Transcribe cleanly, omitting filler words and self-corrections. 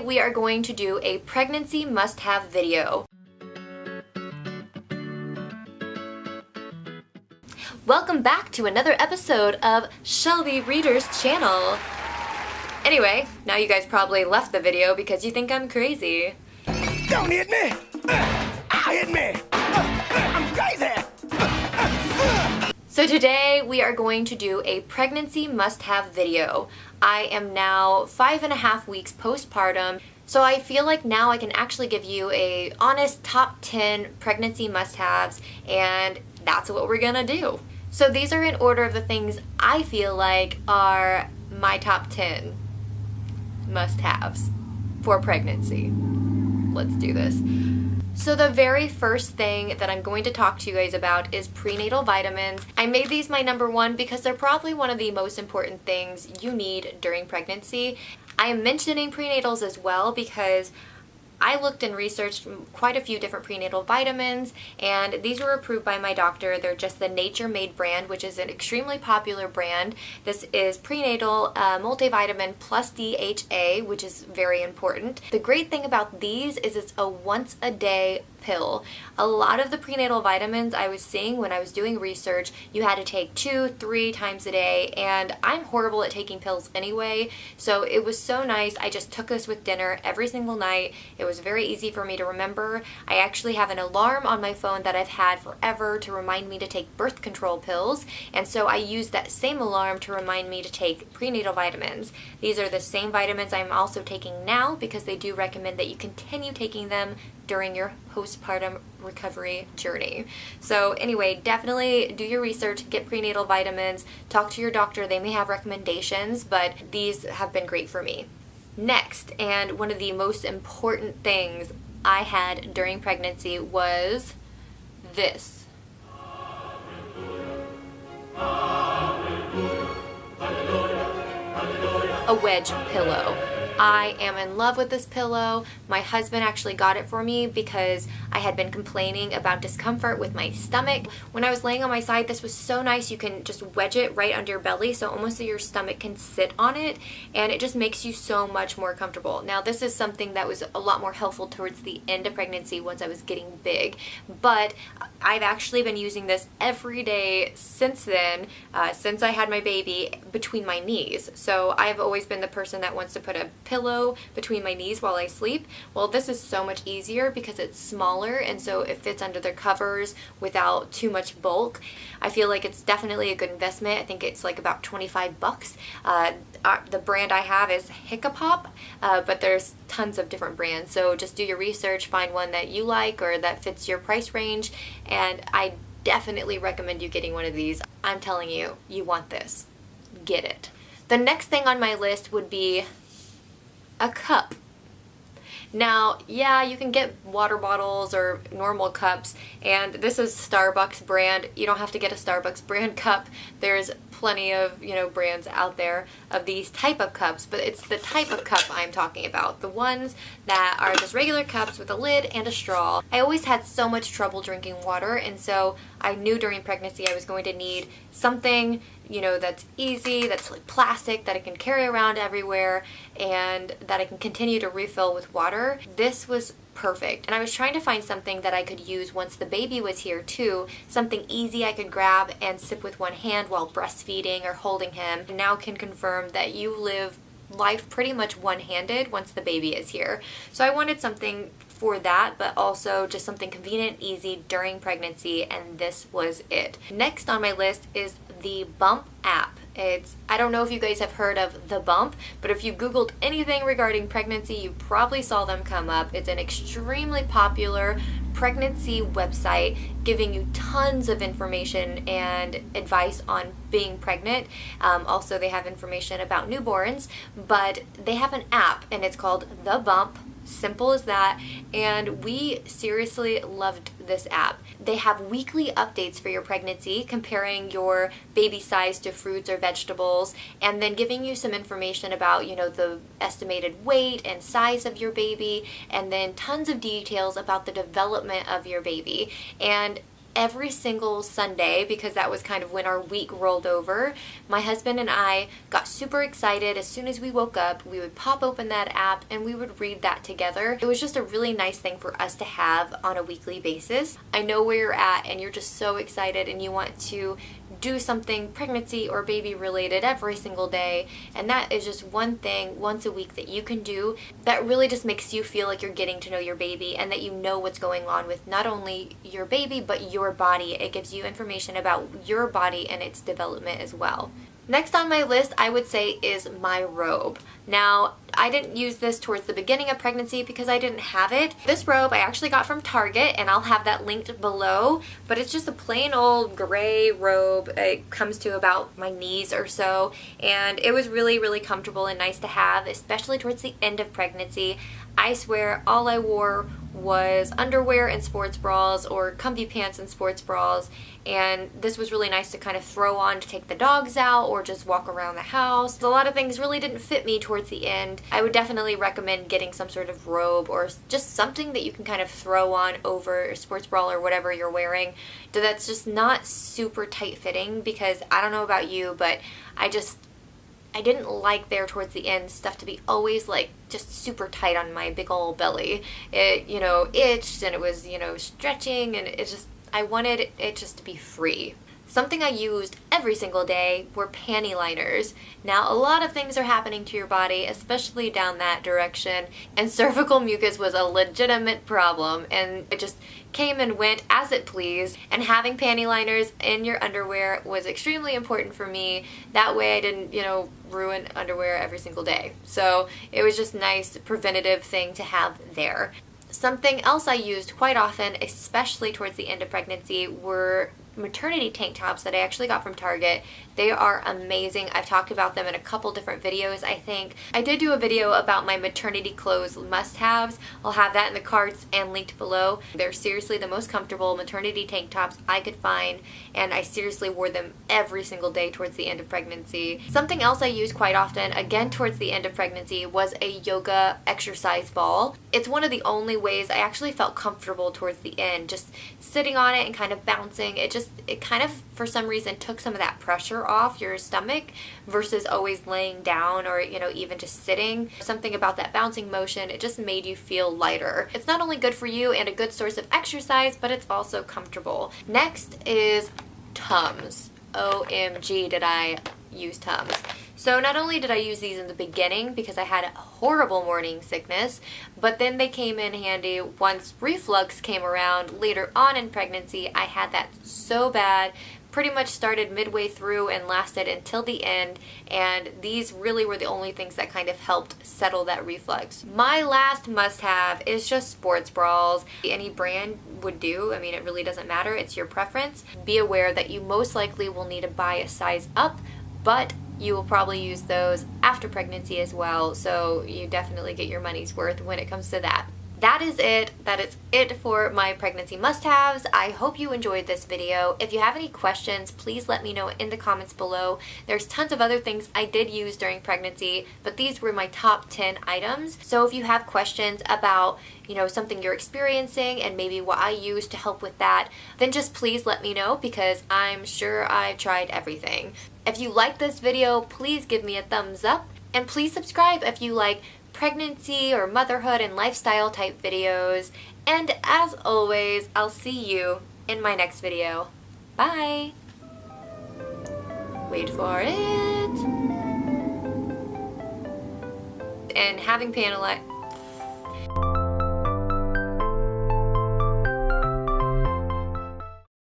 We are going to do a pregnancy must-have video. Welcome back to another episode of Shelby Reader's channel. Anyway, now you guys probably left the video because you think I'm crazy. Don't hit me! Hit me! I'm crazy! So today we are going to do a pregnancy must-have video. I am now 5.5 weeks postpartum, so I feel like now I can actually give you a honest top 10 pregnancy must-haves, and that's what we're gonna do. So these are in order of the things I feel like are my top 10 must-haves for pregnancy. Let's do this. So the very first thing that I'm going to talk to you guys about is prenatal vitamins. I made these my number one because they're probably one of the most important things you need during pregnancy. I am mentioning prenatals as well because I looked and researched quite a few different prenatal vitamins, and these were approved by my doctor. They're just the Nature Made brand, which is an extremely popular brand. This is prenatal multivitamin plus DHA, which is very important. The great thing about these is it's a once a day pill. A lot of the prenatal vitamins I was seeing when I was doing research, you had to take 2-3 times a day, and I'm horrible at taking pills anyway, so it was so nice. I just took this with dinner every single night. It was very easy for me to remember. I actually have an alarm on my phone that I've had forever to remind me to take birth control pills, and so I use that same alarm to remind me to take prenatal vitamins. These are the same vitamins I'm also taking now because they do recommend that you continue taking them during your postpartum recovery journey. So anyway, definitely do your research, get prenatal vitamins, talk to your doctor. They may have recommendations, but these have been great for me. Next, and one of the most important things I had during pregnancy was this. A Wedge Pillow. I am in love with this pillow. My husband actually got it for me because I had been complaining about discomfort with my stomach. When I was laying on my side, this was so nice. You can just wedge it right under your belly, so almost so your stomach can sit on it, and it just makes you so much more comfortable. Now, this is something that was a lot more helpful towards the end of pregnancy once I was getting big, but I've actually been using this every day since then, since I had my baby, between my knees. So I've always been the person that wants to put a pillow between my knees while I sleep. Well, this is so much easier because it's smaller, and so it fits under the covers without too much bulk. I feel like it's definitely a good investment. I think it's like about 25 bucks. The brand I have is Hiccapop, but there's tons of different brands. So just do your research, find one that you like or that fits your price range, and I definitely recommend you getting one of these. I'm telling you, you want this. Get it. The next thing on my list would be a cup. Now, yeah, you can get water bottles or normal cups, and this is Starbucks brand. You don't have to get a Starbucks brand cup. There's plenty of, brands out there of these type of cups, but it's the type of cup I'm talking about. The ones that are just regular cups with a lid and a straw. I always had so much trouble drinking water, and so I knew during pregnancy I was going to need something that's easy, that's like plastic, that I can carry around everywhere, and that I can continue to refill with water. This was perfect. And I was trying to find something that I could use once the baby was here too, something easy I could grab and sip with one hand while breastfeeding or holding him. And now can confirm that you live life pretty much one-handed once the baby is here. So I wanted something for that, but also just something convenient, easy during pregnancy, and this was it. Next on my list is the Bump app. I don't know if you guys have heard of the Bump, but if you Googled anything regarding pregnancy, you probably saw them come up. It's an extremely popular pregnancy website giving you tons of information and advice on being pregnant. Also, they have information about newborns, but they have an app, and it's called The Bump. Simple as that, and we seriously loved this app. They have weekly updates for your pregnancy, comparing your baby size to fruits or vegetables, and then giving you some information about, the estimated weight and size of your baby, and then tons of details about the development of your baby. And every single Sunday, because that was kind of when our week rolled over, my husband and I got super excited. As soon as we woke up, we would pop open that app and we would read that together. It was just a really nice thing for us to have on a weekly basis. I know where you're at and you're just so excited and you want to do something pregnancy or baby related every single day, and that is just one thing once a week that you can do that really just makes you feel like you're getting to know your baby and that you know what's going on with not only your baby but your body. It gives you information about your body and its development as well. Next on my list, I would say, is my Robe. Now, I didn't use this towards the beginning of pregnancy because I didn't have it. This robe I actually got from Target, and I'll have that linked below, but it's just a plain old gray robe. It comes to about my knees or so, and it was really, really comfortable and nice to have, especially towards the end of pregnancy. I swear all I wore was underwear and sports bras, or comfy pants and sports bras, and this was really nice to kind of throw on to take the dogs out or just walk around the house. A lot of things really didn't fit me towards the end. I would definitely recommend getting some sort of robe or just something that you can kind of throw on over a sports bra or whatever you're wearing that's just not super tight fitting, because I don't know about you, but I didn't like there towards the end stuff to be always like just super tight on my big old belly. It, itched and it was, stretching, and I wanted it just to be free. Something I used every single day were panty liners. Now, a lot of things are happening to your body, especially down that direction, and cervical mucus was a legitimate problem, and it just came and went as it pleased, and having panty liners in your underwear was extremely important for me. That way I didn't, ruin underwear every single day. So it was just a nice preventative thing to have there. Something else I used quite often, especially towards the end of pregnancy, were maternity tank tops that I actually got from Target. They are amazing. I've talked about them in a couple different videos, I think. I did do a video about my maternity clothes must-haves. I'll have that in the cards and linked below. They're seriously the most comfortable maternity tank tops I could find, and I seriously wore them every single day towards the end of pregnancy. Something else I used quite often, again towards the end of pregnancy, was a yoga exercise ball. It's one of the only ways I actually felt comfortable towards the end, just sitting on it and kind of bouncing. It kind of, for some reason, took some of that pressure off your stomach versus always laying down or, even just sitting. Something about that bouncing motion, it just made you feel lighter. It's not only good for you and a good source of exercise, but it's also comfortable. Next is Tums. OMG, did I use Tums. So not only did I use these in the beginning because I had a horrible morning sickness, but then they came in handy once reflux came around later on in pregnancy. I had that so bad, pretty much started midway through and lasted until the end, and these really were the only things that kind of helped settle that reflux. My last must-have is just sports bras. Any brand would do. I mean, it really doesn't matter. It's your preference. Be aware that you most likely will need to buy a size up, but you will probably use those after pregnancy as well, so you definitely get your money's worth when it comes to that. That is it. That is it for my pregnancy must-haves. I hope you enjoyed this video. If you have any questions, please let me know in the comments below. There's tons of other things I did use during pregnancy, but these were my top 10 items. So if you have questions about, something you're experiencing and maybe what I used to help with that, then just please let me know, because I'm sure I've tried everything. If you like this video, please give me a thumbs up, and please subscribe if you like pregnancy or motherhood and lifestyle type videos. And as always, I'll see you in my next video. Bye! Wait for it. And having panel